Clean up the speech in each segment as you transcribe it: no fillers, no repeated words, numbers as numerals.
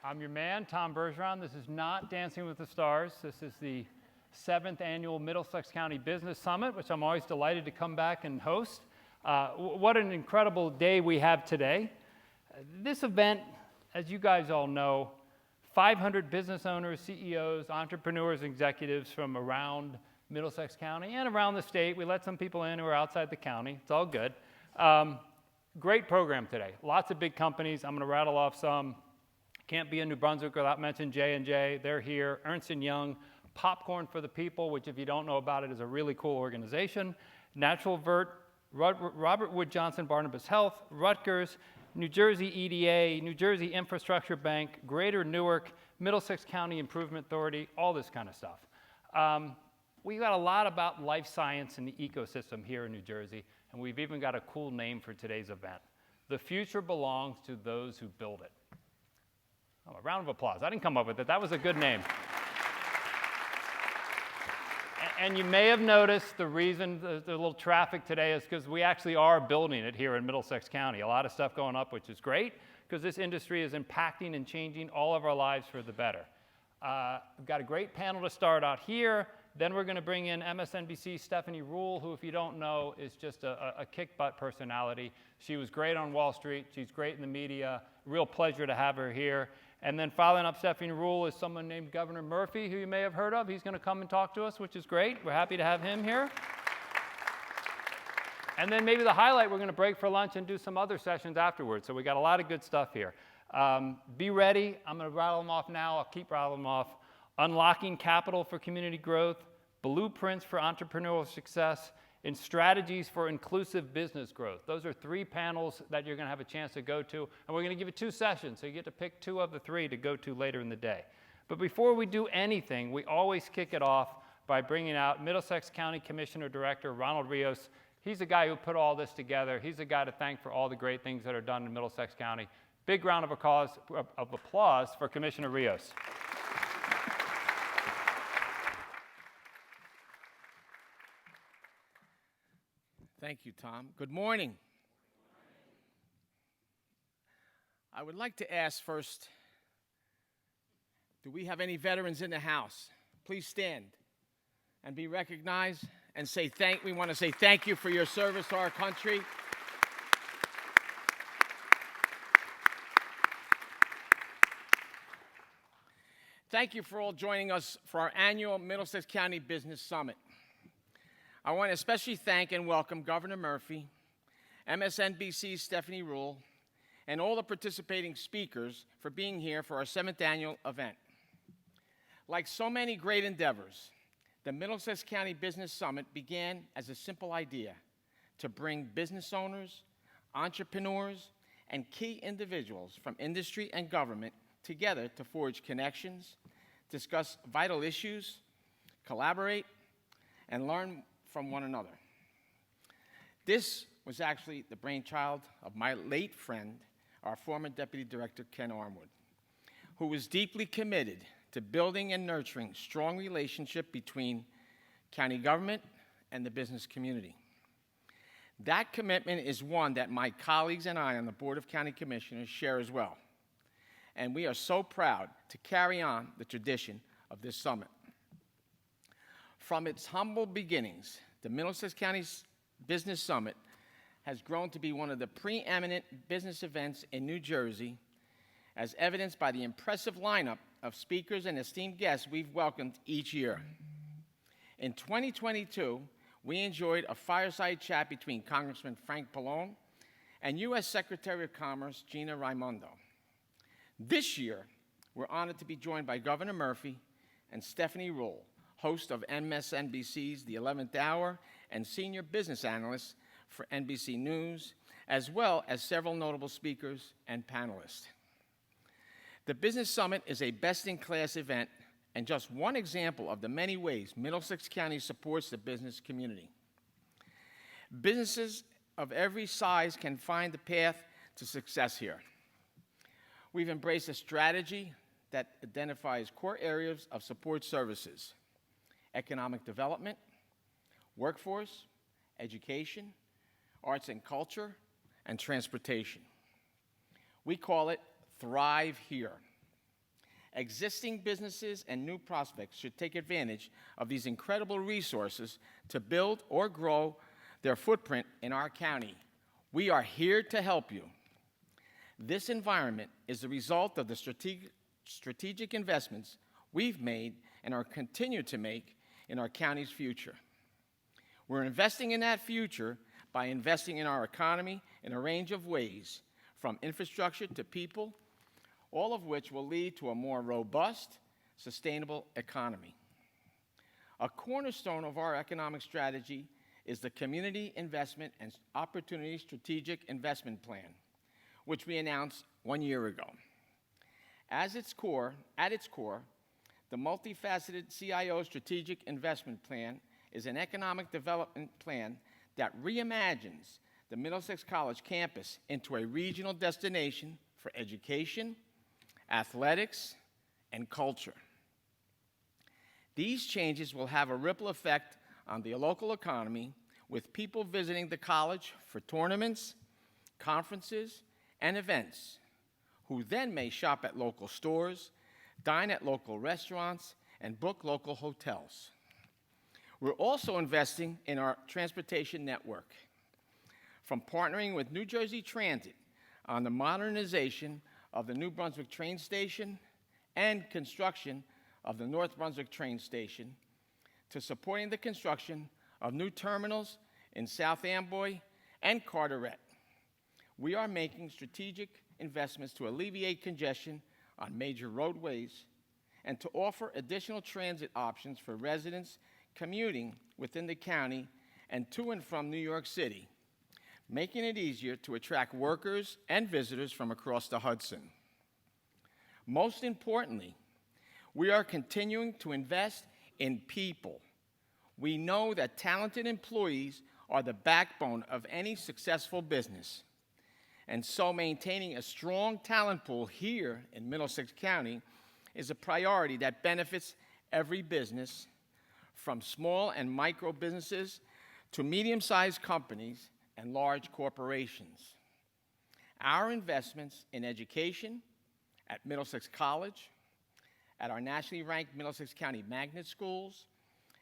I'm your man, Tom Bergeron. This is not Dancing with the Stars. This is the 7th annual Middlesex County Business Summit, which I'm always delighted to come back and host. What an incredible day we have today. This event, as you guys all know, 500 business owners, CEOs, entrepreneurs, executives from around Middlesex County and around the state. We let some people in who are outside the county. It's all good. Great program today. Lots of big companies. I'm going to rattle off some. Can't be in New Brunswick without mentioning J&J. They're here. Ernst & Young, Popcorn for the People, which if you don't know about it is a really cool organization. Natural Vert, Robert Wood Johnson Barnabas Health, Rutgers, New Jersey EDA, New Jersey Infrastructure Bank, Greater Newark, Middlesex County Improvement Authority, all this kind of stuff. We've got a lot about life science and the ecosystem here in New Jersey, and we've even got a cool name for today's event. The future belongs to those who build it. Oh, a round of applause. I didn't come up with it. That was a good name. And you may have noticed the reason there's a little traffic today is because we actually are building it here in Middlesex County. A lot of stuff going up, which is great, because this industry is impacting and changing all of our lives for the better. We've got a great panel to start out here. Then we're going to bring in MSNBC's Stephanie Ruhle, who, if you don't know, is just a kick-butt personality. She was great on Wall Street. She's great in the media. Real pleasure to have her here. And then following up Stephanie Ruhle is someone named Governor Murphy, who you may have heard of. He's going to come and talk to us, which is great. We're happy to have him here. And then maybe the highlight, we're going to break for lunch and do some other sessions afterwards. So we got a lot of good stuff here. Be ready. I'm going to rattle them off now. I'll keep rattling them off. Unlocking Capital for Community Growth, Blueprints for Entrepreneurial Success, and Strategies for Inclusive Business Growth. Those are 3 panels that you're going to have a chance to go to, and we're going to give you 2 sessions, so you get to pick 2 of the 3 to go to later in the day. But before we do anything, we always kick it off by bringing out Middlesex County Commissioner Director Ronald Rios. He's the guy who put all this together. He's the guy to thank for all the great things that are done in Middlesex County. Big round of applause for Commissioner Rios. Thank you, Tom. Good morning. I would like to ask first, do we have any veterans in the house? Please stand and be recognized and say we want to say thank you for your service to our country. Thank you for all joining us for our annual Middlesex County Business Summit. I want to especially thank and welcome Governor Murphy, MSNBC's Stephanie Ruhle, and all the participating speakers for being here for our 7th annual event. Like so many great endeavors, the Middlesex County Business Summit began as a simple idea to bring business owners, entrepreneurs, and key individuals from industry and government together to forge connections, discuss vital issues, collaborate, and learn from one another. This was actually the brainchild of my late friend, our former Deputy Director, Ken Armwood, who was deeply committed to building and nurturing strong relationship between county government and the business community. That commitment is one that my colleagues and I on the Board of County Commissioners share as well. And we are so proud to carry on the tradition of this summit. From its humble beginnings, the Middlesex County Business Summit has grown to be one of the preeminent business events in New Jersey, as evidenced by the impressive lineup of speakers and esteemed guests we've welcomed each year. In 2022, we enjoyed a fireside chat between Congressman Frank Pallone and U.S. Secretary of Commerce Gina Raimondo. This year, we're honored to be joined by Governor Murphy and Stephanie Ruhle, host of MSNBC's The 11th Hour and senior business analyst for NBC News, as well as several notable speakers and panelists. The Business Summit is a best-in-class event and just one example of the many ways Middlesex County supports the business community. Businesses of every size can find the path to success here. We've embraced a strategy that identifies core areas of support services: economic development, workforce, education, arts and culture, and transportation. We call it Thrive Here. Existing businesses and new prospects should take advantage of these incredible resources to build or grow their footprint in our county. We are here to help you. This environment is the result of the strategic investments we've made and are continue to make in our county's future. We're investing in that future by investing in our economy in a range of ways, from infrastructure to people, all of which will lead to a more robust, sustainable economy. A cornerstone of our economic strategy is the Community Investment and Opportunity Strategic Investment Plan, which we announced 1 year ago. At its core, the multifaceted CIO Strategic Investment Plan is an economic development plan that reimagines the Middlesex College campus into a regional destination for education, athletics, and culture. These changes will have a ripple effect on the local economy, with people visiting the college for tournaments, conferences, and events, who then may shop at local stores, dine at local restaurants, and book local hotels. We're also investing in our transportation network, from partnering with New Jersey Transit on the modernization of the New Brunswick train station and construction of the North Brunswick train station, to supporting the construction of new terminals in South Amboy and Carteret. We are making strategic investments to alleviate congestion on major roadways and to offer additional transit options for residents commuting within the county and to and from New York City, making it easier to attract workers and visitors from across the Hudson. Most importantly, we are continuing to invest in people. We know that talented employees are the backbone of any successful business. And so maintaining a strong talent pool here in Middlesex County is a priority that benefits every business, from small and micro businesses to medium-sized companies and large corporations. Our investments in education at Middlesex College, at our nationally ranked Middlesex County magnet schools,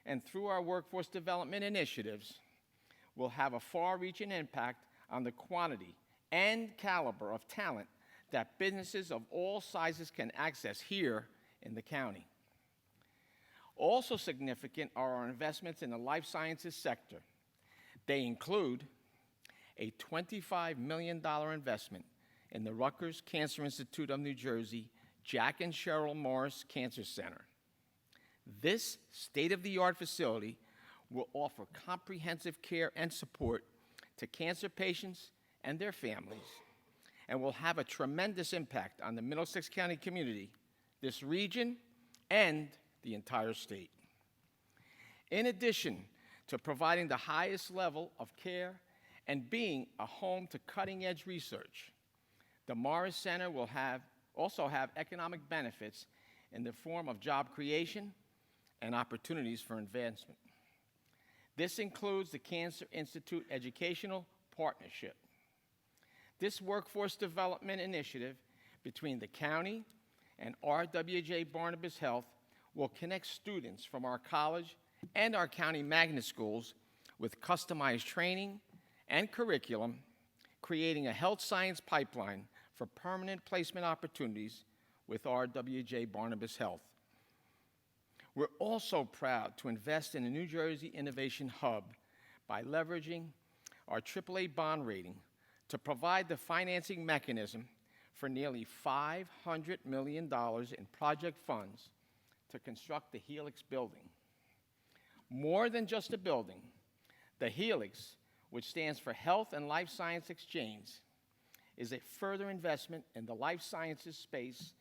and through our workforce development initiatives will have a far-reaching impact on the quantity and caliber of talent that businesses of all sizes can access here in the county. Also significant are our investments in the life sciences sector. They include a $25 million investment in the Rutgers Cancer Institute of New Jersey Jack and Cheryl Morris Cancer Center. This state-of-the-art facility will offer comprehensive care and support to cancer patients and their families, and will have a tremendous impact on the Middlesex County community, this region, and the entire state. In addition to providing the highest level of care and being a home to cutting-edge research, the Morris Center will also have economic benefits in the form of job creation and opportunities for advancement. This includes the Cancer Institute Educational Partnership. This workforce development initiative between the county and RWJ Barnabas Health will connect students from our college and our county magnet schools with customized training and curriculum, creating a health science pipeline for permanent placement opportunities with RWJ Barnabas Health. We're also proud to invest in a New Jersey Innovation Hub by leveraging our AAA bond rating to provide the financing mechanism for nearly $500 million in project funds to construct the Helix building. More than just a building, the Helix, which stands for Health and Life Science Exchange, is a further investment in the life sciences space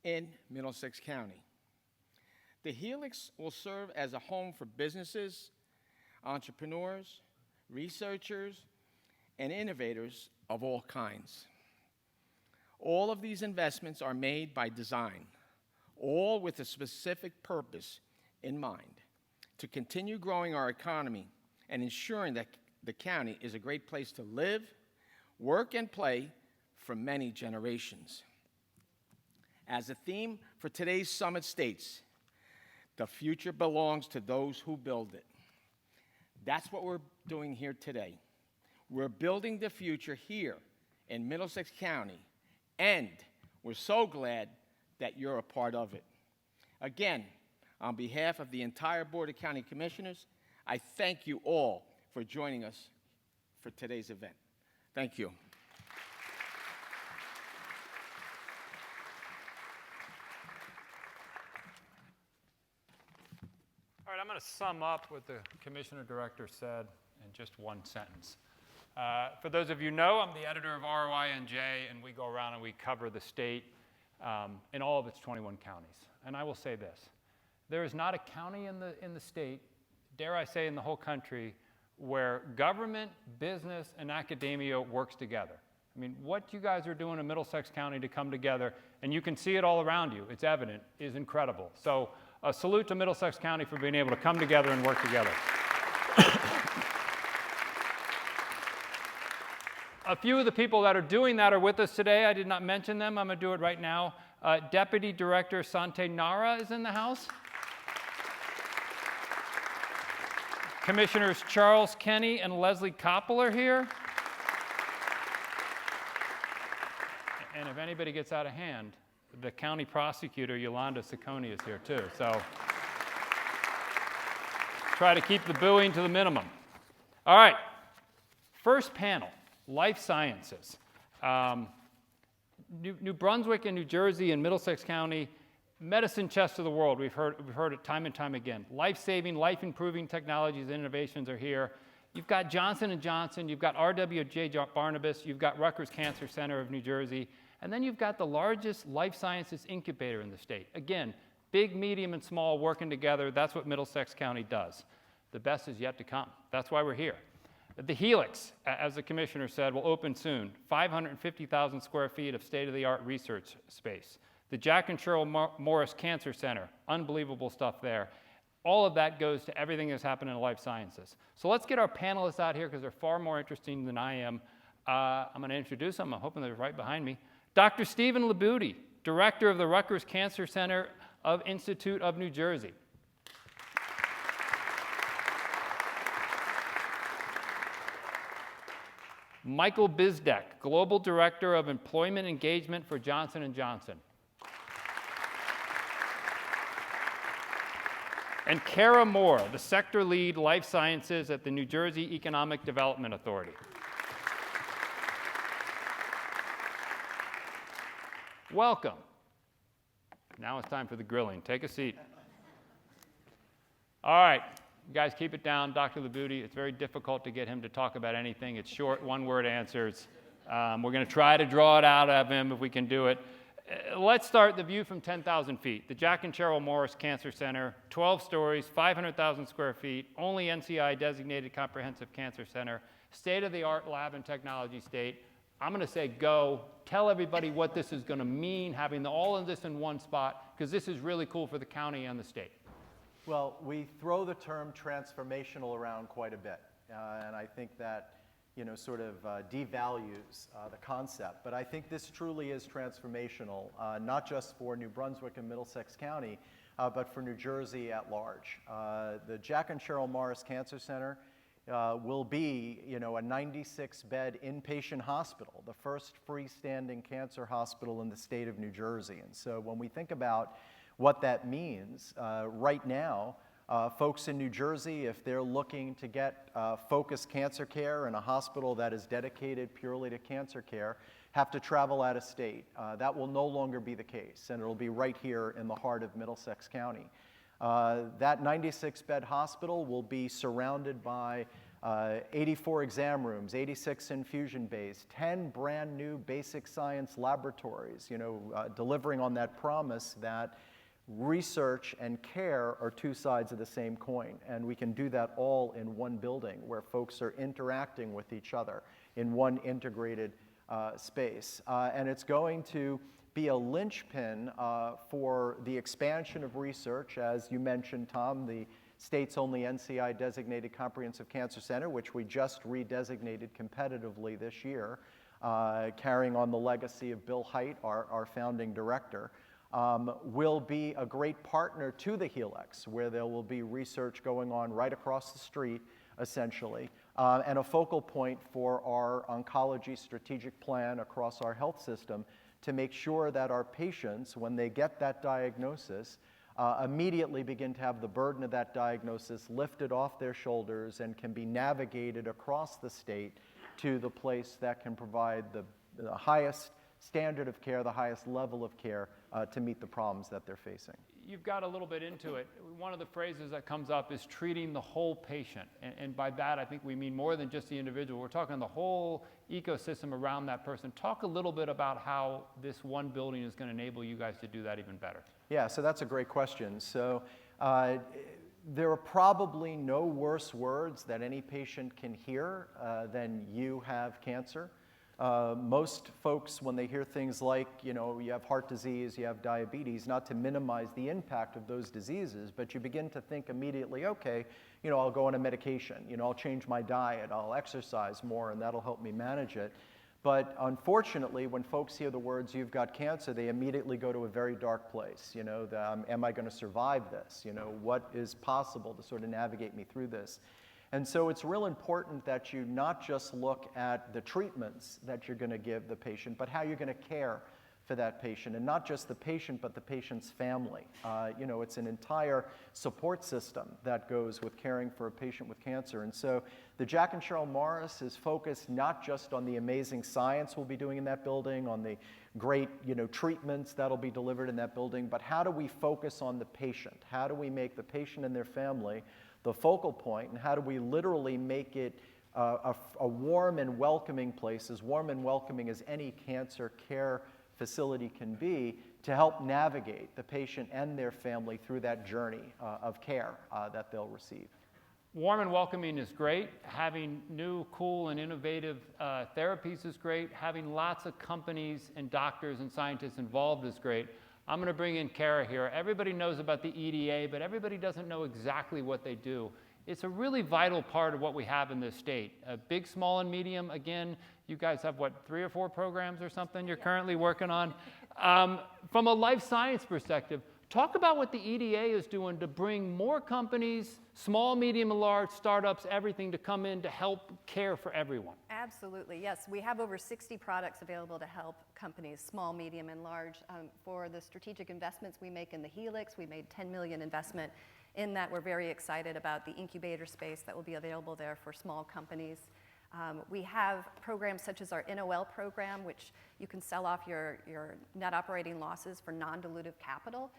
in Middlesex County. The Helix will serve as a home for businesses, entrepreneurs, researchers, and innovators of all kinds. All of these investments are made by design, all with a specific purpose in mind: to continue growing our economy and ensuring that the county is a great place to live, work, and play for many generations. As the theme for today's summit states, the future belongs to those who build it. That's what we're doing here today. We're building the future here in Middlesex County, and we're so glad that you're a part of it. Again, on behalf of the entire Board of County Commissioners, I thank you all for joining us for today's event. Thank you. All right, I'm going to sum up what the Commissioner Director said in just one sentence. For those of you who know, I'm the editor of ROINJ, and we go around and we cover the state in all of its 21 counties. And I will say this, there is not a county in the state, dare I say in the whole country, where government, business, and academia works together. I mean, what you guys are doing in Middlesex County to come together, and you can see it all around you, it's evident, is incredible. So a salute to Middlesex County for being able to come together and work together. A few of the people that are doing that are with us today. I did not mention them. I'm going to do it right now. Deputy Director Sante Nara is in the house. Commissioners Charles Kenny and Leslie Koppel are here. And if anybody gets out of hand, the county prosecutor, Yolanda Ciccone, is here too. So try to keep the booing to the minimum. All right, first panel, life sciences. New Brunswick and New Jersey and Middlesex County, medicine chest of the world. We've heard it time and time again. Life-saving, life-improving technologies and innovations are here. You've got Johnson & Johnson, you've got RWJ Barnabas, you've got Rutgers Cancer Center of New Jersey, and then you've got the largest life sciences incubator in the state. Again, big, medium, and small working together. That's what Middlesex County does. The best is yet to come. That's why we're here. The Helix, as the commissioner said, will open soon. 550,000 square feet of state-of-the-art research space. The Jack and Cheryl Morris Cancer Center, unbelievable stuff there. All of that goes to everything that's happening in life sciences. So let's get our panelists out here because they're far more interesting than I am. I'm going to introduce them. I'm hoping they're right behind me. Dr. Stephen Labuti, Director of the Rutgers Cancer Center of Institute of New Jersey. Michael Bizdek, Global Director of Employment Engagement for Johnson & Johnson. And Kara Moore, the Sector Lead Life Sciences at the New Jersey Economic Development Authority. Welcome. Now it's time for the grilling. Take a seat. All right. You guys keep it down. Dr. Labuti, it's very difficult to get him to talk about anything. It's short, one-word answers. We're going to try to draw it out of him if we can do it. Let's start the view from 10,000 feet. The Jack and Cheryl Morris Cancer Center, 12 stories, 500,000 square feet, only NCI-designated comprehensive cancer center, state-of-the-art lab and technology state. I'm going to say go. Tell everybody what this is going to mean, having all of this in one spot, because this is really cool for the county and the state. Well, we throw the term transformational around quite a bit, and I think that sort of devalues the concept. But I think this truly is transformational, not just for New Brunswick and Middlesex County, but for New Jersey at large. The Jack and Cheryl Morris Cancer Center will be, a 96-bed inpatient hospital, the first freestanding cancer hospital in the state of New Jersey. And so when we think about what that means, right now, folks in New Jersey, if they're looking to get focused cancer care in a hospital that is dedicated purely to cancer care, have to travel out of state. That will no longer be the case, and it'll be right here in the heart of Middlesex County. That 96-bed hospital will be surrounded by 84 exam rooms, 86 infusion bays, 10 brand new basic science laboratories, delivering on that promise that research and care are two sides of the same coin, and we can do that all in one building where folks are interacting with each other in one integrated space. And it's going to be a linchpin for the expansion of research, as you mentioned, Tom, the state's only NCI-designated comprehensive cancer center, which we just redesignated competitively this year, carrying on the legacy of Bill Hite, our founding director. will be a great partner to the Helix, where there will be research going on right across the street, essentially, and a focal point for our oncology strategic plan across our health system to make sure that our patients, when they get that diagnosis, immediately begin to have the burden of that diagnosis lifted off their shoulders and can be navigated across the state to the place that can provide the highest standard of care, the highest level of care to meet the problems that they're facing. You've got a little bit into it. One of the phrases that comes up is treating the whole patient. And by that, I think we mean more than just the individual. We're talking the whole ecosystem around that person. Talk a little bit about how this one building is going to enable you guys to do that even better. Yeah, so that's a great question. So there are probably no worse words that any patient can hear than "you have cancer." Most folks, when they hear things like, you know, you have heart disease, you have diabetes, not to minimize the impact of those diseases, but you begin to think immediately, okay, you know, I'll go on a medication, you know, I'll change my diet, I'll exercise more, and that'll help me manage it. But unfortunately, when folks hear the words, "you've got cancer," they immediately go to a very dark place. You know, am I going to survive this? You know, what is possible to sort of navigate me through this? And so it's real important that you not just look at the treatments that you're going to give the patient, but how you're going to care for that patient, and not just the patient, but the patient's family. You know, it's an entire support system that goes with caring for a patient with cancer. And so the Jack and Cheryl Morris is focused not just on the amazing science we'll be doing in that building, on the great, you know, treatments that'll be delivered in that building, but how do we focus on the patient? How do we make the patient and their family the focal point, and how do we literally make it a warm and welcoming place, as warm and welcoming as any cancer care facility can be, to help navigate the patient and their family through that journey of care that they'll receive. Warm and welcoming is great. Having new, cool, and innovative therapies is great. Having lots of companies and doctors and scientists involved is great. I'm going to bring in Kara here. Everybody knows about the EDA, but everybody doesn't know exactly what they do. It's a really vital part of what we have in this state. Big, small, and medium. Again, you guys have, what, 3 or 4 programs or something you're currently working on? From a life science perspective, talk about what the EDA is doing to bring more companies, small, medium, and large, startups, everything to come in to help care for everyone. Absolutely, yes. We have over 60 products available to help companies, small, medium, and large. For the strategic investments we make in the Helix, we made $10 million investment in that. We're very excited about the incubator space that will be available there for small companies. We have programs such as our NOL program, which you can sell off your net operating losses for non-dilutive capital.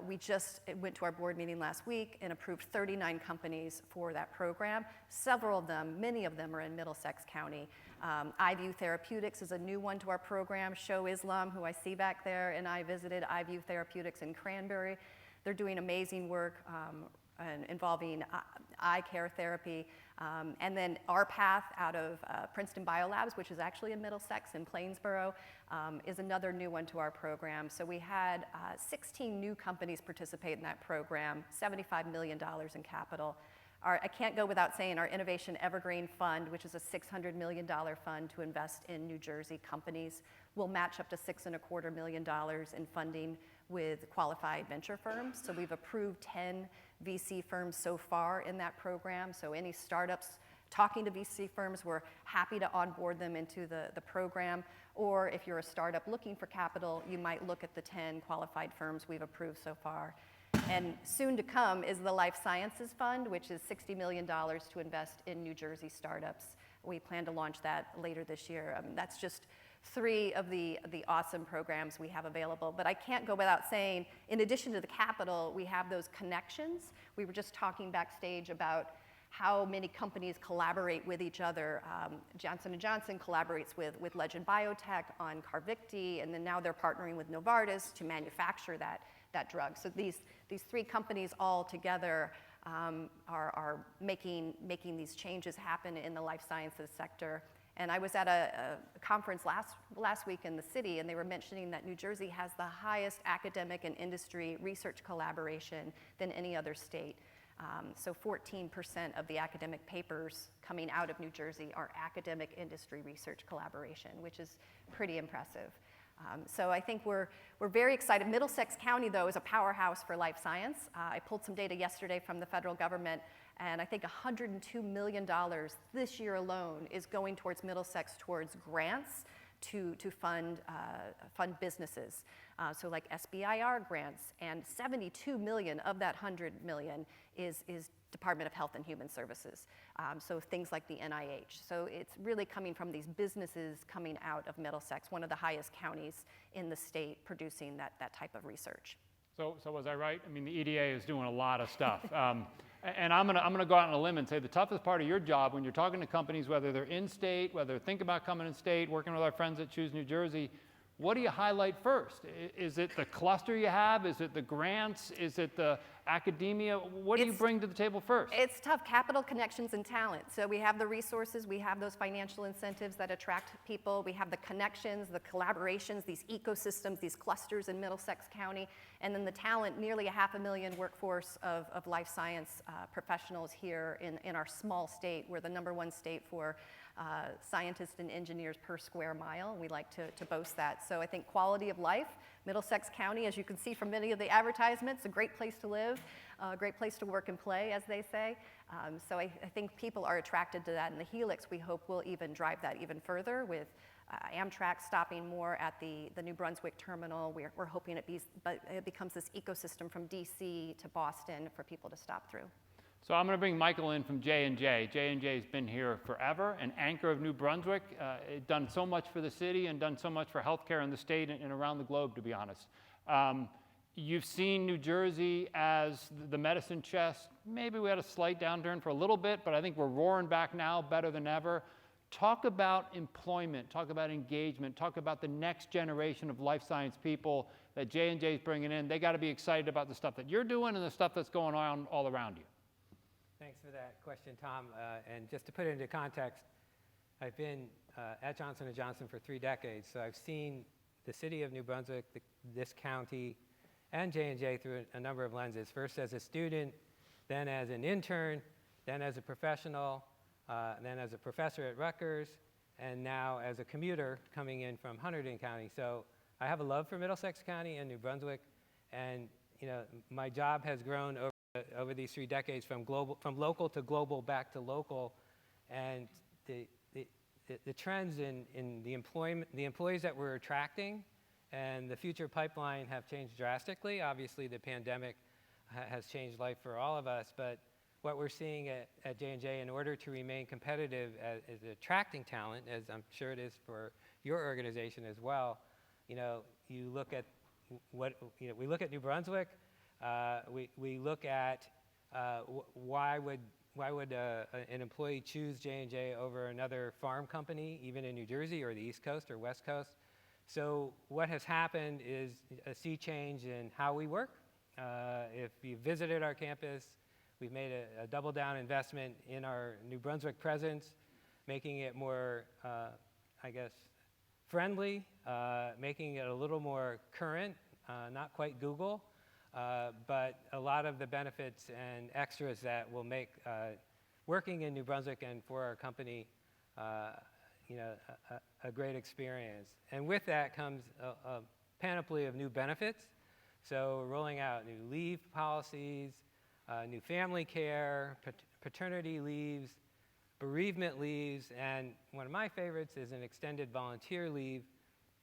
We just went to our board meeting last week and approved 39 companies for that program. Several of them, many of them are in Middlesex County. iView Therapeutics is a new one to our program. Show Islam, who I see back there, and I visited iView Therapeutics in Cranberry. They're doing amazing work involving eye care therapy. And then our path out of Princeton Biolabs, which is actually in Middlesex in Plainsboro, is another new one to our program. So we had 16 new companies participate in that program, $75 million in capital. I can't go without saying our Innovation Evergreen Fund, which is a $600 million fund to invest in New Jersey companies, will match up to $6.25 million in funding with qualified venture firms. So we've approved 10 VC firms so far in that program. So any startups talking to VC firms, we're happy to onboard them into the program. Or if you're a startup looking for capital, you might look at the 10 qualified firms we've approved so far. And soon to come is the Life Sciences Fund, which is $60 million to invest in New Jersey startups. We plan to launch that later this year. That's just 3 of the awesome programs we have available. But I can't go without saying, in addition to the capital, we have those connections. We were just talking backstage about how many companies collaborate with each other. Johnson & Johnson collaborates with Legend Biotech on Carvykti, and then now they're partnering with Novartis to manufacture that drug. So these 3 companies all together are making these changes happen in the life sciences sector. And I was at a conference last week in the city, and they were mentioning that New Jersey has the highest academic and industry research collaboration than any other state. So 14% of the academic papers coming out of New Jersey are academic industry research collaboration, which is pretty impressive. So I think we're very excited. Middlesex County, though, is a powerhouse for life science. I pulled some data yesterday from the federal government, and I think $102 million this year alone is going towards Middlesex towards grants to fund businesses. So like SBIR grants, and 72 million of that 100 million is Department of Health and Human Services. So things like the NIH. So it's really coming from these businesses coming out of Middlesex, one of the highest counties in the state producing that type of research. So was I right? I mean, the EDA is doing a lot of stuff. And I'm gonna go out on a limb and say the toughest part of your job when you're talking to companies, whether they're in-state, whether they're thinking about coming in-state, working with our friends at Choose New Jersey, what do you highlight first? Is it the cluster you have? Is it the grants? Is it the academia? What do you bring to the table first? It's tough. Capital, connections, and talent. So we have the resources, we have those financial incentives that attract people, we have the connections, the collaborations, these ecosystems, these clusters in Middlesex County, and then the talent, nearly 500,000 workforce of life science professionals here in our small state. We're the #1 state for scientists and engineers per square mile. We like to boast that. So I think quality of life, Middlesex County, as you can see from many of the advertisements, a great place to live, a great place to work and play, as they say. So I think people are attracted to that, and the Helix, we hope, will even drive that even further with Amtrak stopping more at the New Brunswick terminal. We're hoping it becomes this ecosystem from DC to Boston for people to stop through. So I'm going to bring Michael in from J&J. J&J has been here forever, an anchor of New Brunswick, done so much for the city and done so much for healthcare in the state and around the globe, to be honest. You've seen New Jersey as the medicine chest. Maybe we had a slight downturn for a little bit, but I think we're roaring back now better than ever. Talk about employment, talk about engagement, talk about the next generation of life science people that J&J is bringing in. They got to be excited about the stuff that you're doing and the stuff that's going on all around you. Thanks for that question, Tom. And just to put it into context, I've been at Johnson & Johnson for 3 decades, so I've seen the city of New Brunswick, this county, and J&J through a number of lenses. First as a student, then as an intern, then as a professional, then as a professor at Rutgers, and now as a commuter coming in from Hunterdon County. So I have a love for Middlesex County and New Brunswick, and my job has grown over these 3 decades from local to global, back to local, and the trends in the employees that we're attracting and the future pipeline have changed drastically. Obviously, the pandemic has changed life for all of us, but what we're seeing at J&J, in order to remain competitive as attracting talent, as I'm sure it is for your organization as well, you look at we look at New Brunswick. We look at why would an employee choose J&J over another farm company, even in New Jersey or the East Coast or West Coast. So what has happened is a sea change in how we work. If you visited our campus, we've made a double down investment in our New Brunswick presence, making it more, friendly, making it a little more current, not quite Google. But a lot of the benefits and extras that will make working in New Brunswick and for our company, a great experience. And with that comes a panoply of new benefits. So we're rolling out new leave policies, new family care, paternity leaves, bereavement leaves, and one of my favorites is an extended volunteer leave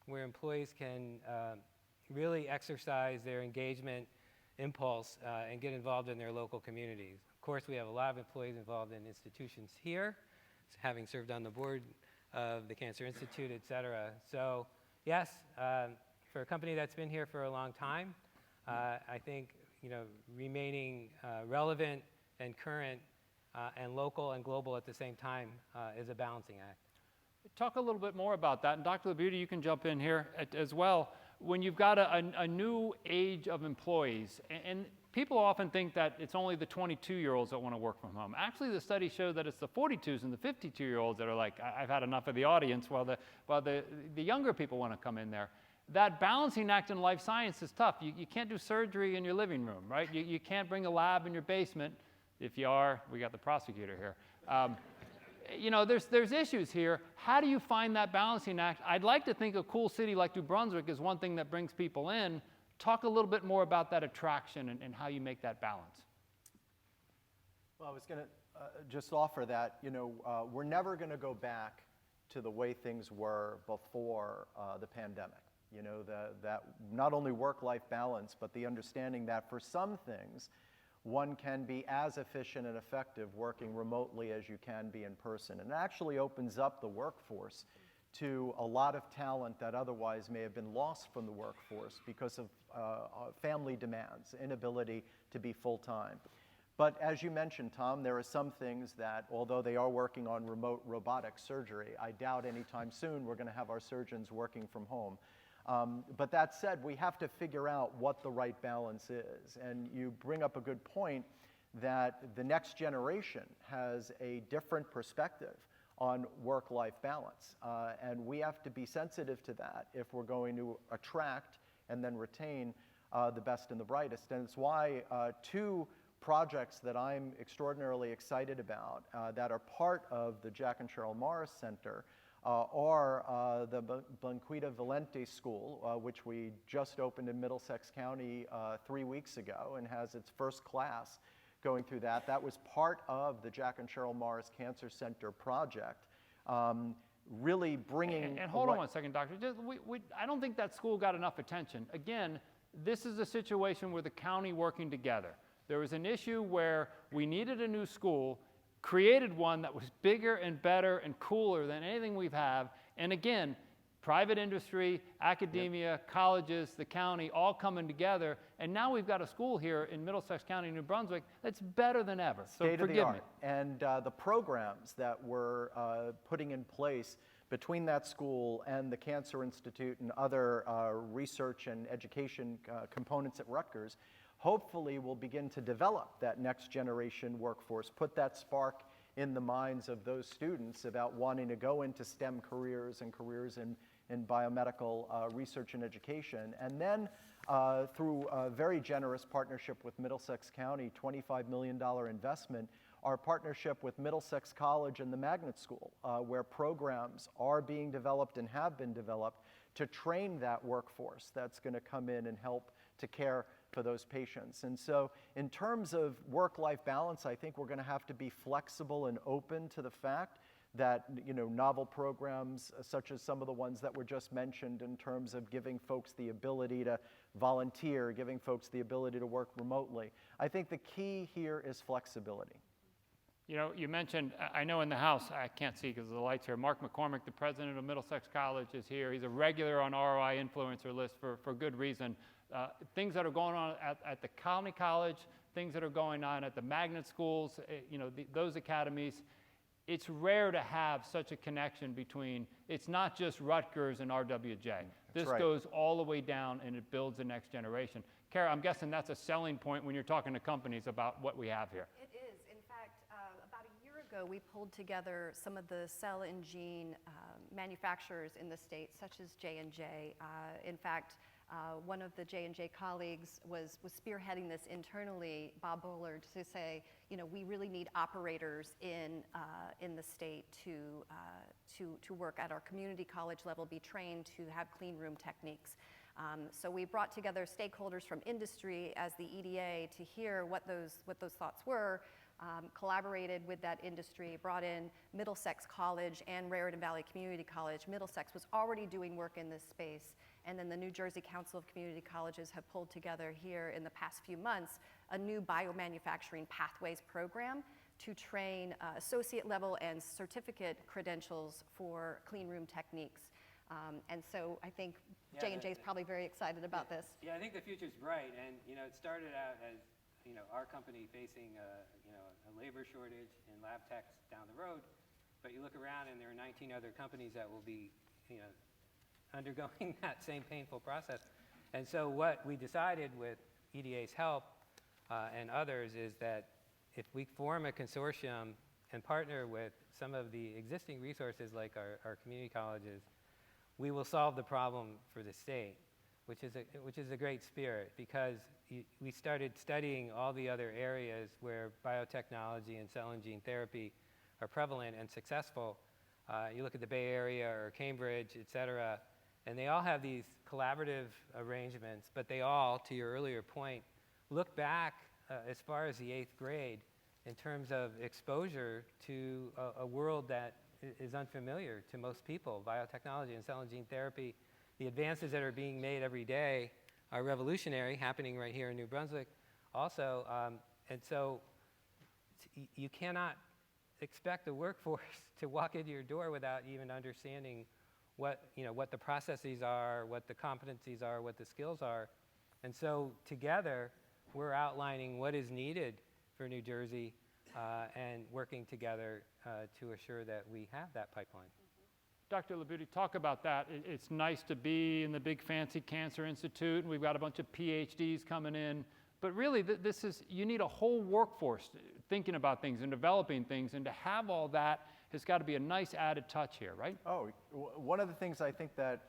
where employees can really exercise their engagement impulse and get involved in their local communities. Of course, we have a lot of employees involved in institutions here, having served on the board of the Cancer Institute, et cetera. So yes, for a company that's been here for a long time, I think remaining relevant and current and local and global at the same time is a balancing act. Talk a little bit more about that, and Dr. LaBeauty, you can jump in here as well. When you've got a new age of employees, and people often think that it's only the 22-year-olds that want to work from home. Actually, the studies show that it's the 42s and the 52-year-olds that are like, I've had enough of the audience, while the younger people want to come in there. That balancing act in life science is tough. You can't do surgery in your living room, right? You can't bring a lab in your basement. If you are, we got the prosecutor here. you know, there's issues here. How do you find that balancing act? I'd like to think a cool city like New Brunswick is one thing that brings people in. Talk a little bit more about that attraction and how you make that balance. Well, I was going to just offer that, you know, we're never going to go back to the way things were before the pandemic. You know, that not only work-life balance, but the understanding that for some things, one can be as efficient and effective working remotely as you can be in person. And it actually opens up the workforce to a lot of talent that otherwise may have been lost from the workforce because of family demands, inability to be full-time. But as you mentioned, Tom, there are some things that, although they are working on remote robotic surgery, I doubt anytime soon we're going to have our surgeons working from home. But that said, we have to figure out what the right balance is. And you bring up a good point that the next generation has a different perspective on work-life balance. And we have to be sensitive to that if we're going to attract and then retain the best and the brightest. And it's why two projects that I'm extraordinarily excited about that are part of the Jack and Cheryl Morris Center are the Blanquita Valente School, which we just opened in Middlesex County 3 weeks ago and has its first class going through that. That was part of the Jack and Cheryl Morris Cancer Center project, really bringing... And hold on one second, Doctor. I don't think that school got enough attention. Again, this is a situation where the county working together. There was an issue where we needed a new school, created one that was bigger and better and cooler than anything we've had. And again, private industry, academia, colleges, the county, all coming together. And now we've got a school here in Middlesex County, New Brunswick, that's better than ever. So State of the forgive me. art. And the programs that we're putting in place between that school and the Cancer Institute and other research and education components at Rutgers hopefully will begin to develop that next generation workforce, put that spark in the minds of those students about wanting to go into STEM careers and careers in biomedical research and education. And then through a very generous partnership with Middlesex County, $25 million investment, our partnership with Middlesex College and the Magnet School, where programs are being developed and have been developed to train that workforce that's going to come in and help to care for those patients. And so in terms of work-life balance, I think we're going to have to be flexible and open to the fact that, you know, novel programs such as some of the ones that were just mentioned in terms of giving folks the ability to volunteer, giving folks the ability to work remotely. I think the key here is flexibility. You know, you mentioned, I know in the House, I can't see because of the lights here, Mark McCormick, the president of Middlesex College, is here. He's a regular on ROI influencer list for good reason. Things that are going on at the county college, things that are going on at the magnet schools, you know, those academies. It's rare to have such a connection between, it's not just Rutgers and RWJ. This right. goes all the way down and it builds the next generation. Kara, I'm guessing that's a selling point when you're talking to companies about what we have here. It is. In fact, about a year ago, we pulled together some of the cell and gene manufacturers in the state, such as J&J. In fact, one of the J&J colleagues was spearheading this internally, Bob Bullard, to say, you know, we really need operators in the state to work at our community college level, be trained to have clean room techniques. So we brought together stakeholders from industry as the EDA to hear what those thoughts were, collaborated with that industry, brought in Middlesex College and Raritan Valley Community College. Middlesex was already doing work in this space. And then the New Jersey Council of Community Colleges have pulled together here in the past few months a new biomanufacturing pathways program to train associate level and certificate credentials for clean room techniques. And so I think J&J is probably very excited about this. Yeah, I think the future's bright. And, you know, it started out as, you know, our company facing, you know, a labor shortage in lab techs down the road. But you look around and there are 19 other companies that will be, you know, undergoing that same painful process. And so what we decided with EDA's help and others is that if we form a consortium and partner with some of the existing resources like our community colleges, we will solve the problem for the state, which is a great spirit, because we started studying all the other areas where biotechnology and cell and gene therapy are prevalent and successful. You look at the Bay Area or Cambridge, et cetera, and they all have these collaborative arrangements, but they all, to your earlier point, look back as far as the 8th grade in terms of exposure to a world that is unfamiliar to most people. Biotechnology and cell and gene therapy, the advances that are being made every day are revolutionary, happening right here in New Brunswick also. And so you cannot expect the workforce to walk into your door without even understanding what the processes are, what the competencies are, what the skills are. And so together, we're outlining what is needed for New Jersey and working together to assure that we have that pipeline. Dr. Labuti, talk about that. It's nice to be in the big fancy Cancer Institute, and we've got a bunch of PhDs coming in, but really you need a whole workforce thinking about things and developing things, and to have all that has got to be a nice added touch here, right? Oh, one of the things I think that,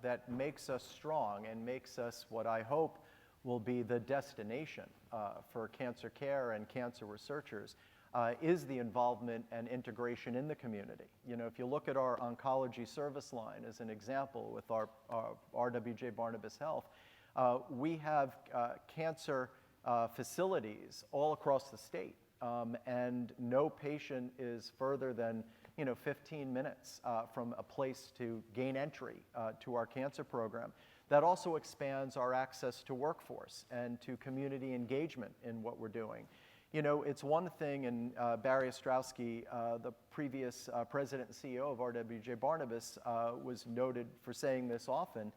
that makes us strong and makes us what I hope will be the destination for cancer care and cancer researchers is the involvement and integration in the community. You know, if you look at our oncology service line as an example with our RWJ Barnabas Health, we have cancer facilities all across the state, and no patient is further than 15 minutes from a place to gain entry to our cancer program. That also expands our access to workforce and to community engagement in what we're doing. You know, it's one thing, and Barry Ostrowski, the previous president and CEO of RWJ Barnabas, was noted for saying this often.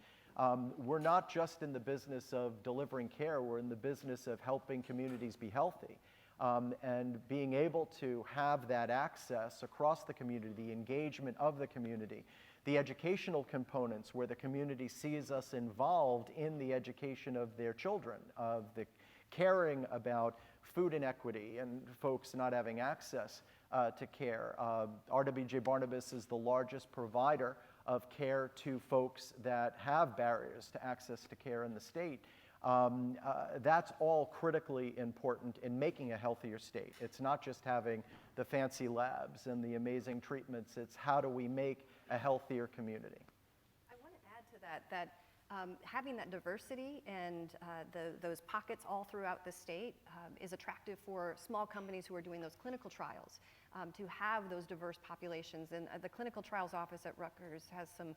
We're not just in the business of delivering care, we're in the business of helping communities be healthy. And being able to have that access across the community, the engagement of the community, the educational components where the community sees us involved in the education of their children, of the caring about food inequity and folks not having access to care. RWJ Barnabas is the largest provider of care to folks that have barriers to access to care in the state. That's all critically important in making a healthier state. It's not just having the fancy labs and the amazing treatments, it's how do we make a healthier community. I want to add to that, having that diversity and those pockets all throughout the state is attractive for small companies who are doing those clinical trials, to have those diverse populations. And the clinical trials office at Rutgers has some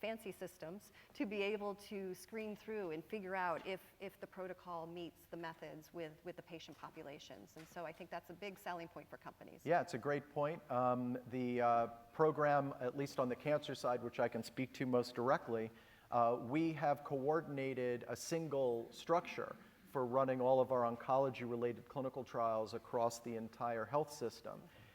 fancy systems to be able to screen through and figure out if the protocol meets the methods with the patient populations. And so I think that's a big selling point for companies. Yeah, it's a great point. The program, at least on the cancer side, which I can speak to most directly, we have coordinated a single structure for running all of our oncology-related clinical trials across the entire health system.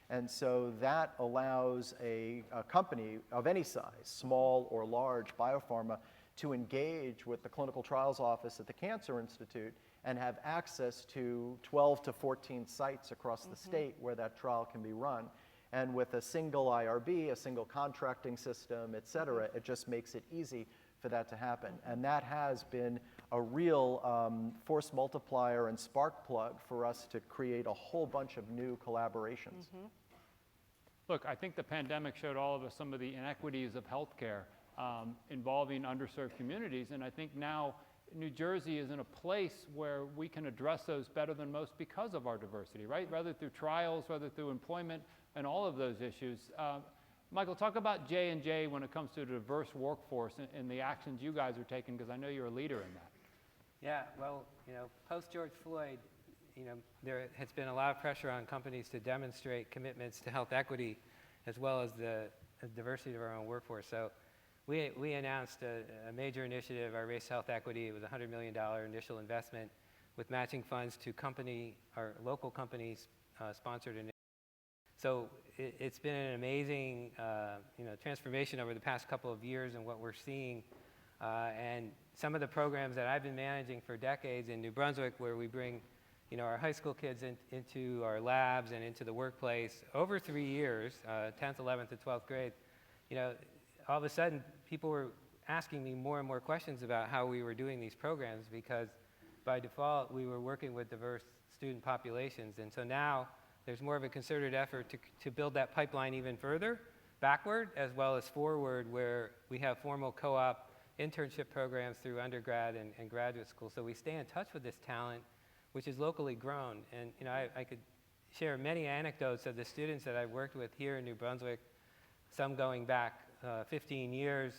And so that allows a company of any size, small or large, biopharma, to engage with the clinical trials office at the Cancer Institute and have access to 12 to 14 sites across the state where that trial can be run. And with a single IRB, a single contracting system, et cetera, it just makes it easy for that to happen. And that has been a real force multiplier and spark plug for us to create a whole bunch of new collaborations. Look, I think the pandemic showed all of us some of the inequities of healthcare involving underserved communities, and I think now New Jersey is in a place where we can address those better than most because of our diversity, right? Whether through trials, whether through employment, and all of those issues. Michael, talk about J&J when it comes to a diverse workforce and the actions you guys are taking, because I know you're a leader in that. Yeah, well, post George Floyd, there has been a lot of pressure on companies to demonstrate commitments to health equity as well as the diversity of our own workforce. So we announced a major initiative, our Race Health Equity. It was a $100 million initial investment with matching funds to our local companies sponsored initiatives. So it's been an amazing transformation over the past couple of years and what we're seeing. And some of the programs that I've been managing for decades in New Brunswick, where we bring our high school kids into our labs and into the workplace over 3 years, 10th, 11th, and 12th grade, all of a sudden people were asking me more and more questions about how we were doing these programs, because by default we were working with diverse student populations. And so now there's more of a concerted effort to build that pipeline even further, backward as well as forward, where we have formal co-op internship programs through undergrad and graduate school. So we stay in touch with this talent, which is locally grown. And I could share many anecdotes of the students that I've worked with here in New Brunswick, some going back 15 years,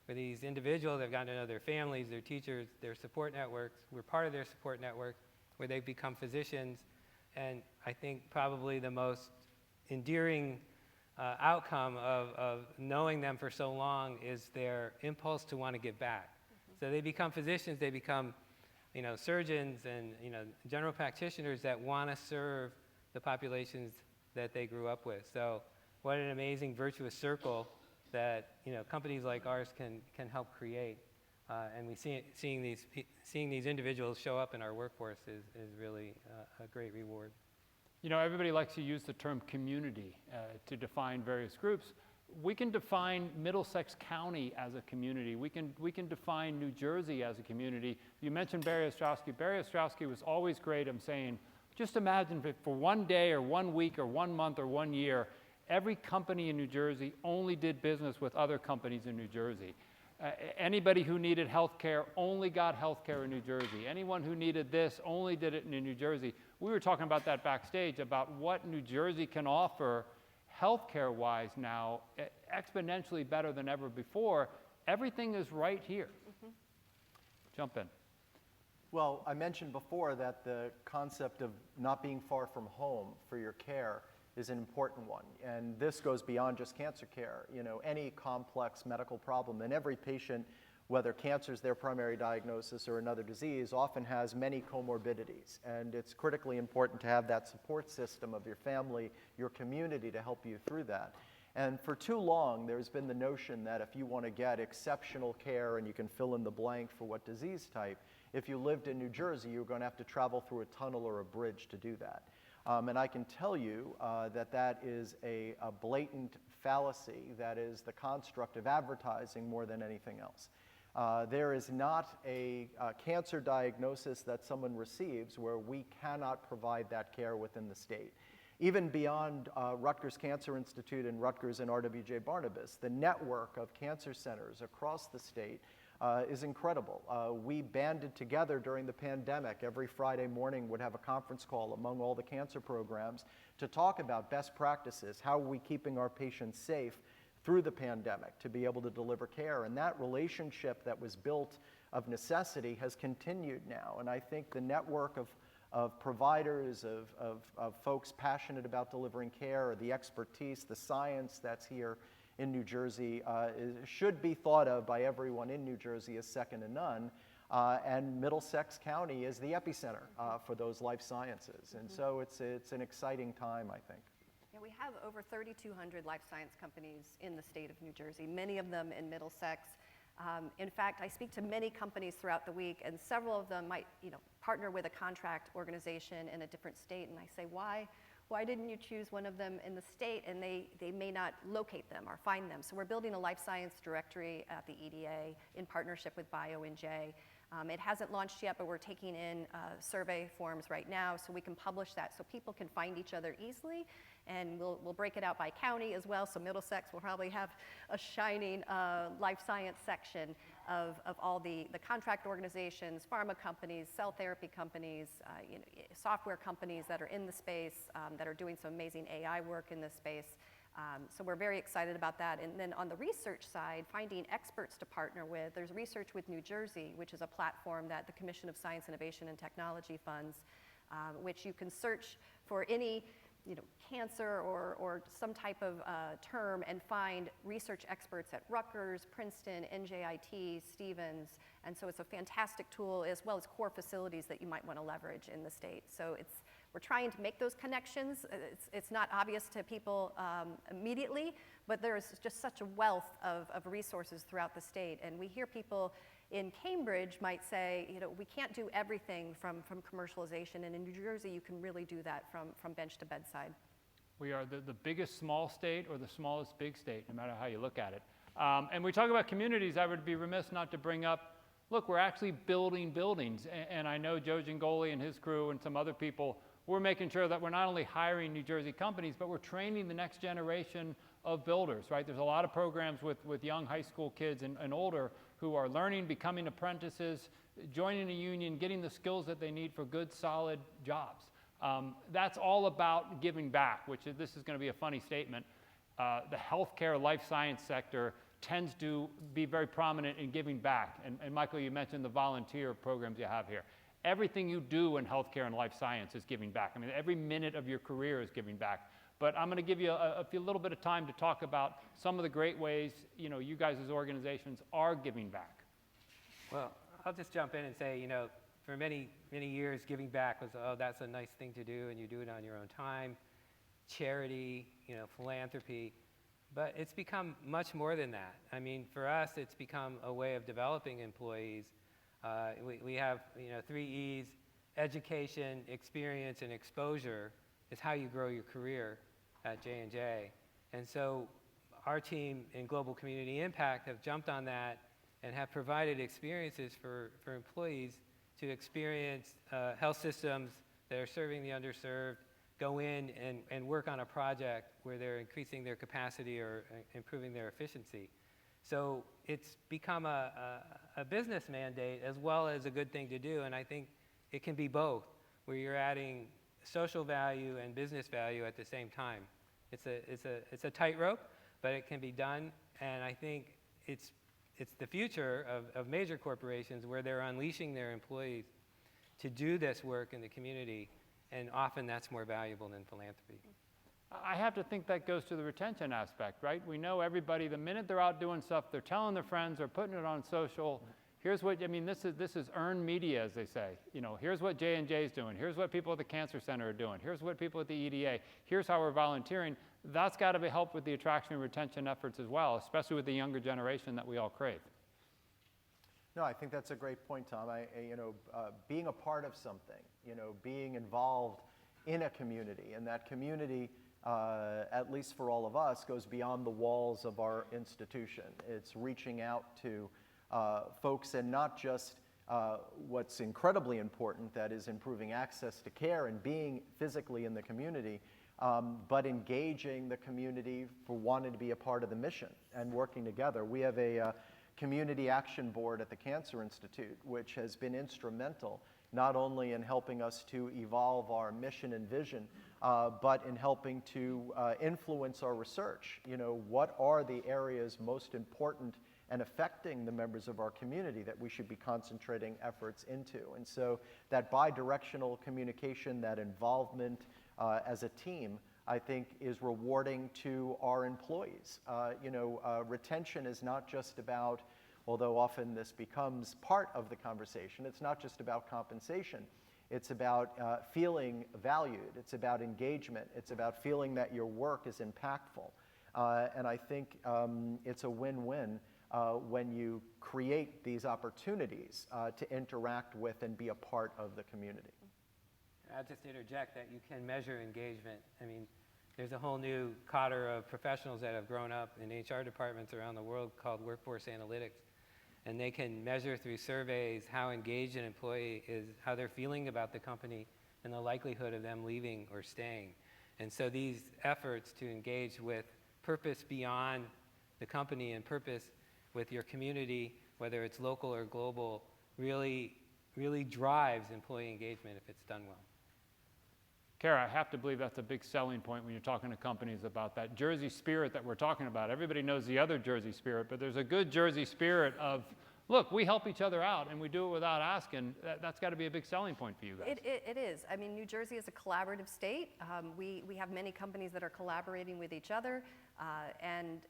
where these individuals have gotten to know their families, their teachers, their support networks. We're part of their support network, where they've become physicians. And I think probably the most endearing outcome of knowing them for so long is their impulse to want to give back. So they become physicians, they become surgeons and general practitioners that want to serve the populations that they grew up with. So what an amazing virtuous circle that companies like ours can help create. And seeing these individuals show up in our workforce is really a great reward. Everybody likes to use the term community to define various groups. We can define Middlesex County as a community. We can define New Jersey as a community. You mentioned Barry Ostrowski. Barry Ostrowski was always great. I'm saying, just imagine if for one day or 1 week or 1 month or 1 year, every company in New Jersey only did business with other companies in New Jersey. Anybody who needed health care only got health care in New Jersey. Anyone who needed this only did it in New Jersey. We were talking about that backstage, about what New Jersey can offer health care-wise now, exponentially better than ever before. Everything is right here. Jump in. Well, I mentioned before that the concept of not being far from home for your care is an important one. And this goes beyond just cancer care. Any complex medical problem, and every patient, whether cancer is their primary diagnosis or another disease, often has many comorbidities. And it's critically important to have that support system of your family, your community, to help you through that. And for too long, there's been the notion that if you want to get exceptional care, and you can fill in the blank for what disease type, if you lived in New Jersey, you're going to have to travel through a tunnel or a bridge to do that. And I can tell you that is a blatant fallacy that is the construct of advertising more than anything else. There is not a cancer diagnosis that someone receives where we cannot provide that care within the state. Even beyond Rutgers Cancer Institute and Rutgers and RWJ-Barnabas, the network of cancer centers across the state is incredible. We banded together during the pandemic. Every Friday morning would have a conference call among all the cancer programs to talk about best practices. How are we keeping our patients safe through the pandemic to be able to deliver care? And that relationship that was built of necessity has continued now. And I think the network of providers, of folks passionate about delivering care, the expertise, the science that's here in New Jersey should be thought of by everyone in New Jersey as second to none. And Middlesex County is the epicenter for those life sciences. And so it's an exciting time, I think. Yeah, we have over 3,200 life science companies in the state of New Jersey, many of them in Middlesex. In fact, I speak to many companies throughout the week, and several of them might partner with a contract organization in a different state, and I say, why didn't you choose one of them in the state? And they may not locate them or find them. So we're building a life science directory at the EDA in partnership with BioNJ. It hasn't launched yet, but we're taking in survey forms right now so we can publish that so people can find each other easily. And we'll break it out by county as well. So Middlesex will probably have a shining life science section of all the contract organizations, pharma companies, cell therapy companies, software companies that are in the space, that are doing some amazing AI work in this space. So we're very excited about that. And then on the research side, finding experts to partner with, there's Research with New Jersey, which is a platform that the Commission of Science, Innovation, and Technology funds, which you can search for any cancer or some type of term and find research experts at Rutgers, Princeton, NJIT, Stevens. And so it's a fantastic tool, as well as core facilities that you might want to leverage in the state. So we're trying to make those connections. It's not obvious to people immediately, but there's just such a wealth of resources throughout the state. And we hear people in Cambridge might say, we can't do everything from commercialization, and in New Jersey you can really do that from bench to bedside. We are the biggest small state or the smallest big state, no matter how you look at it. And we talk about communities, I would be remiss not to bring up, look, we're actually building buildings. And I know Joe Gingoli and his crew and some other people we're making sure that we're not only hiring New Jersey companies, but we're training the next generation of builders, right? There's a lot of programs with young high school kids and older who are learning, becoming apprentices, joining a union, getting the skills that they need for good, solid jobs. That's all about giving back, which this is going to be a funny statement. The healthcare, life science sector tends to be very prominent in giving back. And Michael, you mentioned the volunteer programs you have here. Everything you do in healthcare and life science is giving back. I mean, every minute of your career is giving back. But I'm going to give you a little bit of time to talk about some of the great ways, you guys as organizations are giving back. Well, I'll just jump in and say, for many, many years, giving back was, oh, that's a nice thing to do, and you do it on your own time. Charity, philanthropy. But it's become much more than that. I mean, for us, it's become a way of developing employees. We have, 3 E's: education, experience, and exposure is how you grow your career at J&J. And so our team in Global Community Impact have jumped on that and have provided experiences for employees to experience health systems that are serving the underserved, go in and work on a project where they're increasing their capacity or improving their efficiency. So it's become a business mandate as well as a good thing to do, and I think it can be both, where you're adding social value and business value at the same time. It's a tightrope, but it can be done, and I think it's the future of major corporations where they're unleashing their employees to do this work in the community, and often that's more valuable than philanthropy. I have to think that goes to the retention aspect, right? We know everybody, the minute they're out doing stuff, they're telling their friends, they're putting it on social. Here's what, this is earned media, as they say. Here's what J&J is doing. Here's what people at the Cancer Center are doing. Here's what people at the EDA. Here's how we're volunteering. That's got to be helped with the attraction and retention efforts as well, especially with the younger generation that we all crave. No, I think that's a great point, Tom. Being a part of something, being involved in a community, and that community, at least for all of us, goes beyond the walls of our institution. It's reaching out to folks, and not just what's incredibly important, that is improving access to care and being physically in the community, but engaging the community for wanting to be a part of the mission and working together. We have a Community Action Board at the Cancer Institute, which has been instrumental not only in helping us to evolve our mission and vision, but in helping to influence our research. What are the areas most important and affecting the members of our community that we should be concentrating efforts into? And so that bi-directional communication, that involvement as a team, I think is rewarding to our employees. Retention is not just about, although often this becomes part of the conversation, it's not just about compensation. It's about feeling valued. It's about engagement. It's about feeling that your work is impactful. And I think it's a win-win when you create these opportunities to interact with and be a part of the community. I'll just interject that you can measure engagement. I mean, there's a whole new cadre of professionals that have grown up in HR departments around the world called workforce analytics. And they can measure through surveys how engaged an employee is, how they're feeling about the company, and the likelihood of them leaving or staying. And so these efforts to engage with purpose beyond the company and purpose with your community, whether it's local or global, really drives employee engagement if it's done well. Kara, I have to believe that's a big selling point when you're talking to companies about that Jersey spirit that we're talking about. Everybody knows the other Jersey spirit, but there's a good Jersey spirit of, look, we help each other out and we do it without asking. That's got to be a big selling point for you guys. It is. I mean, New Jersey is a collaborative state. We have many companies that are collaborating with each other, and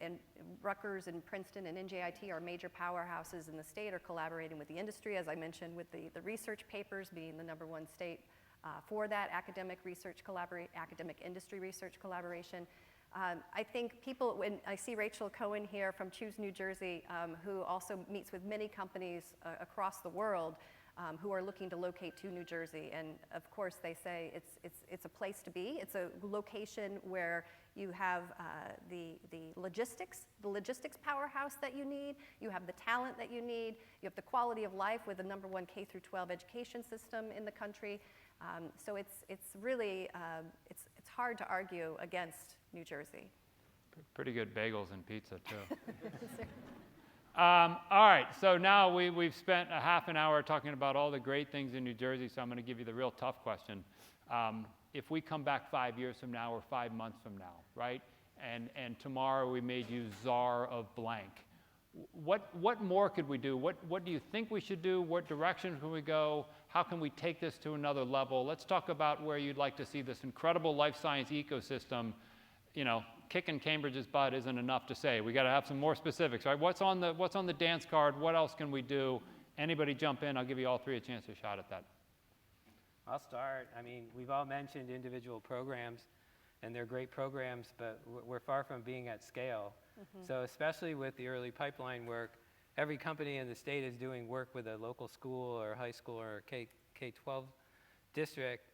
Rutgers and Princeton and NJIT, our major powerhouses in the state, are collaborating with the industry, as I mentioned, with the research papers being the #1 state for that academic industry research collaboration. I think people, when I see Rachel Cohen here from Choose New Jersey, who also meets with many companies across the world, who are looking to locate to New Jersey. And of course, they say it's a place to be. It's a location where you have the logistics powerhouse that you need. You have the talent that you need. You have the quality of life with the #1 K through 12 education system in the country. So it's really it's hard to argue against New Jersey. Pretty good bagels and pizza, too. All right, so now we've spent a half an hour talking about all the great things in New Jersey, so I'm going to give you the real tough question. If we come back 5 years from now or 5 months from now, right, and tomorrow we made you czar of blank, what more could we do? What do you think we should do? What direction can we go? How can we take this to another level? Let's talk about where you'd like to see this incredible life science ecosystem. You know, kicking Cambridge's butt isn't enough to say. We got to have some more specifics, right? What's on the dance card? What else can we do? Anybody jump in? I'll give you all three a chance to shot at that. I'll start. I mean, we've all mentioned individual programs, and they're great programs, but we're far from being at scale. So especially with the early pipeline work, every company in the state is doing work with a local school or high school or K-12 district.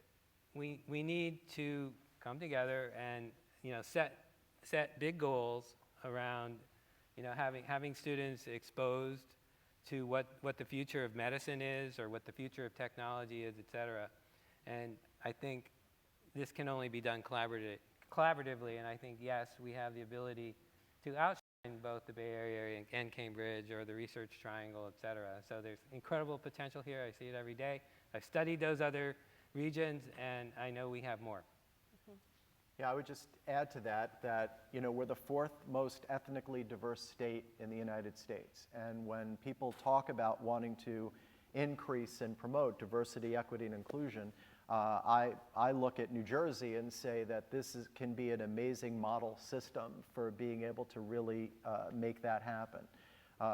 We need to come together and set big goals around having students exposed to what the future of medicine is or what the future of technology is, et cetera. And I think this can only be done collaboratively, and I think, yes, we have the ability to outshine both the Bay Area and Cambridge or the Research Triangle, et cetera. So there's incredible potential here. I see it every day. I've studied those other regions, and I know we have more. Yeah, I would just add to that we're the 4th most ethnically diverse state in the United States. And when people talk about wanting to increase and promote diversity, equity, and inclusion, I look at New Jersey and say that this can be an amazing model system for being able to really make that happen.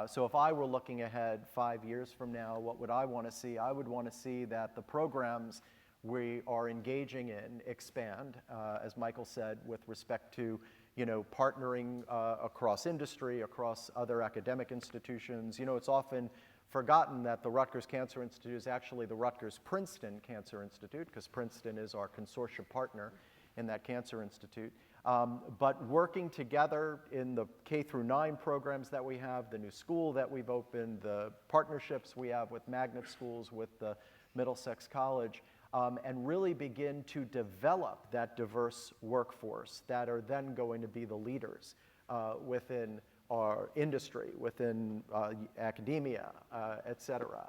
So if I were looking ahead 5 years from now, what would I want to see? I would want to see that the programs we are engaging in expand, as Michael said, with respect to partnering across industry, across other academic institutions. It's often forgotten that the Rutgers Cancer Institute is actually the Rutgers-Princeton Cancer Institute, because Princeton is our consortium partner in that cancer institute. But working together in the K through 9 programs that we have, the new school that we've opened, the partnerships we have with magnet schools, with the Middlesex College, and really begin to develop that diverse workforce that are then going to be the leaders within our industry, within academia, et cetera.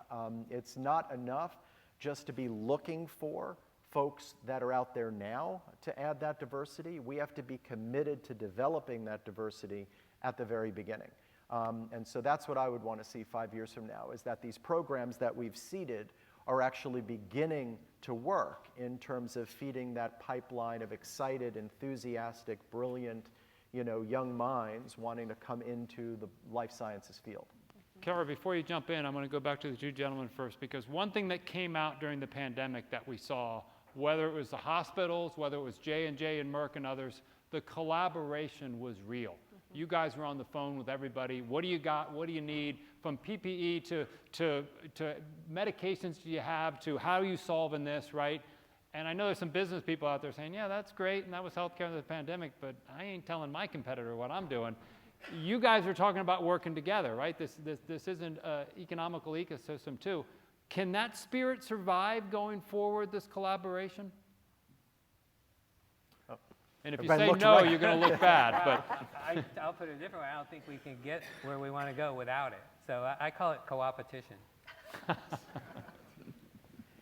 It's not enough just to be looking for folks that are out there now to add that diversity. We have to be committed to developing that diversity at the very beginning. And so that's what I would want to see 5 years from now, is that these programs that we've seeded are actually beginning to work in terms of feeding that pipeline of excited, enthusiastic, brilliant, young minds wanting to come into the life sciences field. Kara, before you jump in, I'm going to go back to the two gentlemen first, because one thing that came out during the pandemic that we saw, whether it was the hospitals, whether it was J&J and Merck and others, the collaboration was real. You guys were on the phone with everybody. What do you got? What do you need? From PPE to medications do you have, to how are you solving this, right? And I know there's some business people out there saying, yeah, that's great, and that was healthcare in the pandemic, but I ain't telling my competitor what I'm doing. You guys are talking about working together, right? This isn't an economical ecosystem too. Can that spirit survive going forward, this collaboration? And if you say no, you're going to look bad. But I'll put it a different way. I don't think we can get where we want to go without it. So I call it co-opetition.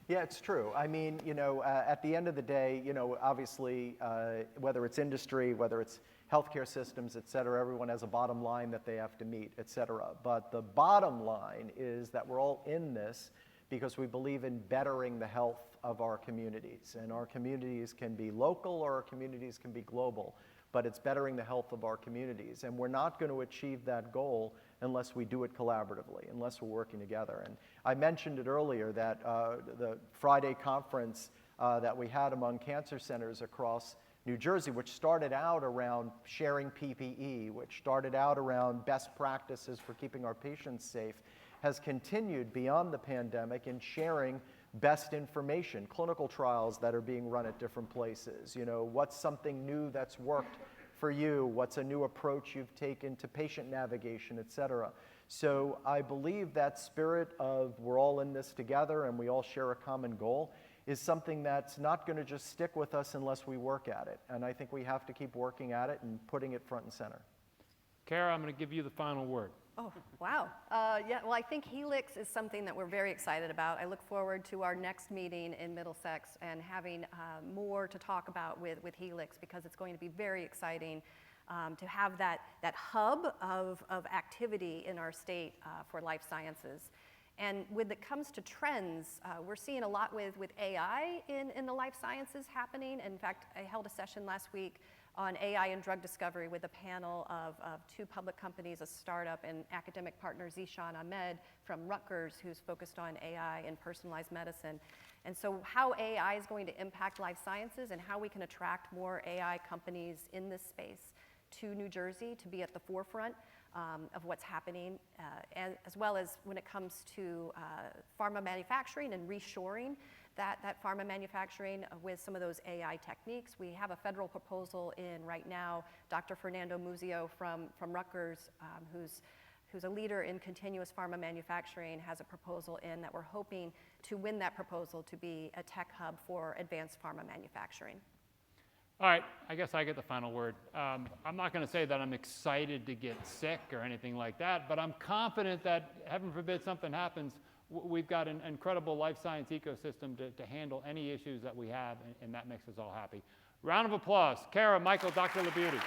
Yeah, it's true. I mean, at the end of the day, obviously, whether it's industry, whether it's healthcare systems, et cetera, everyone has a bottom line that they have to meet, et cetera. But the bottom line is that we're all in this because we believe in bettering the health of our communities. And our communities can be local or our communities can be global, but it's bettering the health of our communities. And we're not going to achieve that goal unless we do it collaboratively, unless we're working together. And I mentioned it earlier that the Friday conference that we had among cancer centers across New Jersey, which started out around sharing PPE, which started out around best practices for keeping our patients safe, has continued beyond the pandemic in sharing best information, clinical trials that are being run at different places. You know, what's something new that's worked for you? What's a new approach you've taken to patient navigation, et cetera? So I believe that spirit of we're all in this together and we all share a common goal is something that's not going to just stick with us unless we work at it. And I think we have to keep working at it and putting it front and center. Kara, I'm going to give you the final word. Oh, wow. Yeah, well, I think Helix is something that we're very excited about. I look forward to our next meeting in Middlesex and having more to talk about with Helix, because it's going to be very exciting to have that hub of activity in our state for life sciences. And when it comes to trends, we're seeing a lot with AI in the life sciences happening. In fact, I held a session last week on AI and drug discovery with a panel of two public companies, a startup and academic partner, Zishan Ahmed from Rutgers, who's focused on AI and personalized medicine. And so how AI is going to impact life sciences and how we can attract more AI companies in this space to New Jersey to be at the forefront of what's happening, as well as when it comes to pharma manufacturing and reshoring that pharma manufacturing with some of those AI techniques. We have a federal proposal in right now. Dr. Fernando Muzio from Rutgers, who's a leader in continuous pharma manufacturing, has a proposal in that we're hoping to win that proposal to be a tech hub for advanced pharma manufacturing. All right, I guess I get the final word. I'm not going to say that I'm excited to get sick or anything like that, but I'm confident that, heaven forbid something happens, we've got an incredible life science ecosystem to handle any issues that we have, and that makes us all happy. Round of applause. Kara, Michael, Dr. LaBeauty.